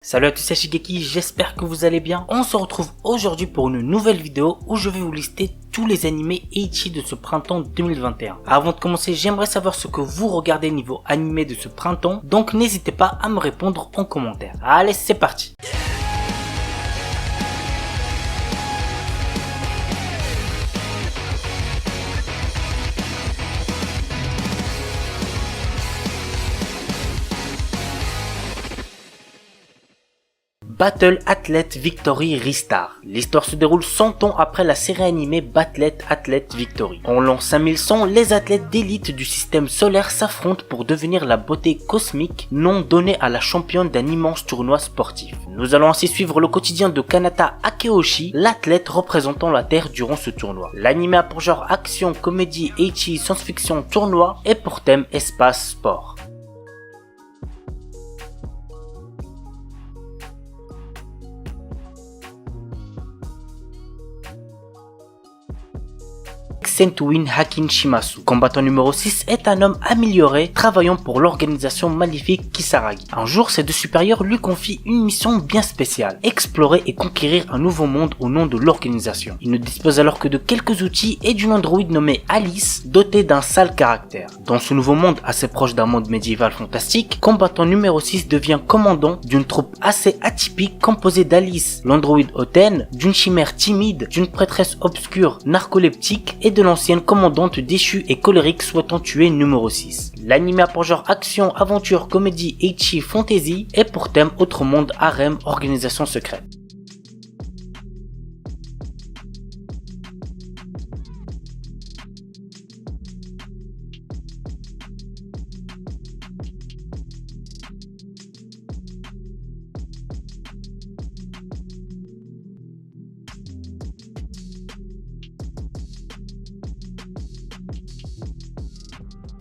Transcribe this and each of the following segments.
Salut à tous, c'est Shigeki, j'espère que vous allez bien. On se retrouve aujourd'hui pour une nouvelle vidéo où je vais vous lister tous les animés Eiichi de ce printemps 2021. Avant de commencer, j'aimerais savoir ce que vous regardez niveau animé de ce printemps, donc n'hésitez pas à me répondre en commentaire. Allez, c'est parti. Battle Athlete Victory Restart. L'histoire se déroule 100 ans après la série animée Battle Athlete Victory. En l'an 5100, les athlètes d'élite du système solaire s'affrontent pour devenir la beauté cosmique, nom donné à la championne d'un immense tournoi sportif. Nous allons ainsi suivre le quotidien de Kanata Akeoshi, l'athlète représentant la Terre durant ce tournoi. L'anime a pour genre action, comédie, ecchi, science-fiction, tournoi et pour thème espace, sport. Sentouin Hakin Shimasu. Combattant numéro 6 est un homme amélioré travaillant pour l'organisation maléfique Kisaragi. Un jour, ses deux supérieurs lui confient une mission bien spéciale, explorer et conquérir un nouveau monde au nom de l'organisation. Il ne dispose alors que de quelques outils et d'une androïde nommée Alice, dotée d'un sale caractère. Dans ce nouveau monde assez proche d'un monde médiéval fantastique, combattant numéro 6 devient commandant d'une troupe assez atypique composée d'Alice, l'androïde hautaine, d'une chimère timide, d'une prêtresse obscure narcoleptique et de l'ancienne commandante déchue et colérique souhaitant tuer numéro 6. L'anime a pour genre action, aventure, comédie, ecchi, fantasy et pour thème autre monde, harem, organisation secrète.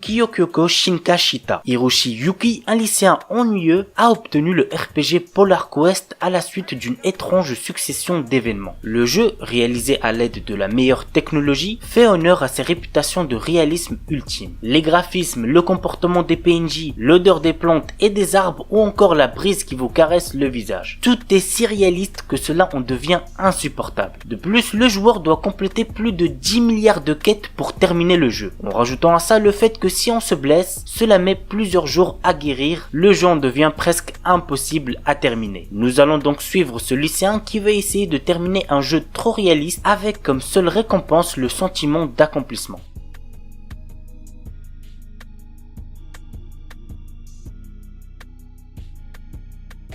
Kyokyoko Shinkashita. Hiroshi Yuki, un lycéen ennuyeux, a obtenu le RPG Polar Quest à la suite d'une étrange succession d'événements. Le jeu, réalisé à l'aide de la meilleure technologie, fait honneur à ses réputations de réalisme ultime. Les graphismes, le comportement des PNJ, l'odeur des plantes et des arbres ou encore la brise qui vous caresse le visage. Tout est si réaliste que cela en devient insupportable. De plus, le joueur doit compléter plus de 10 milliards de quêtes pour terminer le jeu. En rajoutant à ça le fait que si on se blesse, cela met plusieurs jours à guérir, le jeu en devient presque impossible à terminer. Nous allons donc suivre ce lycéen qui veut essayer de terminer un jeu trop réaliste avec comme seule récompense le sentiment d'accomplissement.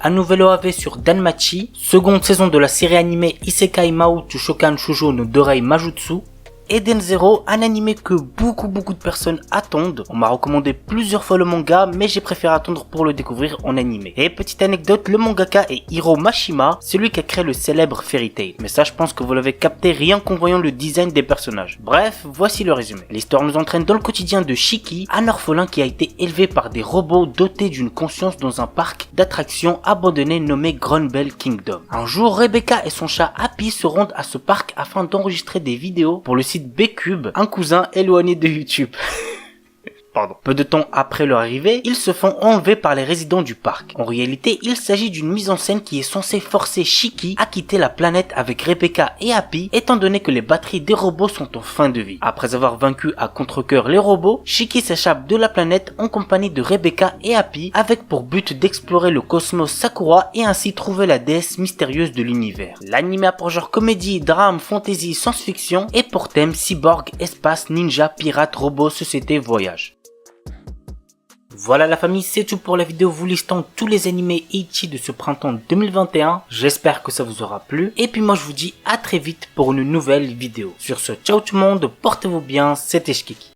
Un nouvel OAV sur Danmachi, seconde saison de la série animée Isekai Mahoutsu Shokan Shoujo no Dorei Majutsu. Eden Zero, un animé que beaucoup de personnes attendent. On m'a recommandé plusieurs fois le manga, mais j'ai préféré attendre pour le découvrir en animé. Et petite anecdote, le mangaka est Hiro Mashima, celui qui a créé le célèbre Fairy Tail. Mais ça, je pense que vous l'avez capté rien qu'en voyant le design des personnages. Bref, voici le résumé. L'histoire nous entraîne dans le quotidien de Shiki, un orphelin qui a été élevé par des robots dotés d'une conscience dans un parc d'attractions abandonné nommé Grunbell Kingdom. Un jour, Rebecca et son chat Happy se rendent à ce parc afin d'enregistrer des vidéos pour le site B-Cube, un cousin éloigné de YouTube. Pardon. Peu de temps après leur arrivée, ils se font enlever par les résidents du parc. En réalité, il s'agit d'une mise en scène qui est censée forcer Shiki à quitter la planète avec Rebecca et Happy, étant donné que les batteries des robots sont en fin de vie. Après avoir vaincu à contre-cœur les robots, Shiki s'échappe de la planète en compagnie de Rebecca et Happy, avec pour but d'explorer le cosmos Sakura et ainsi trouver la déesse mystérieuse de l'univers. L'anime a pour genre comédie, drame, fantasy, science-fiction et pour thème cyborg, espace, ninja, pirate, robot, société, voyage. Voilà la famille, c'est tout pour la vidéo vous listant tous les animés Eiichi de ce printemps 2021. J'espère que ça vous aura plu. Et puis moi je vous dis à très vite pour une nouvelle vidéo. Sur ce, ciao tout le monde, portez-vous bien, c'était Shigeki.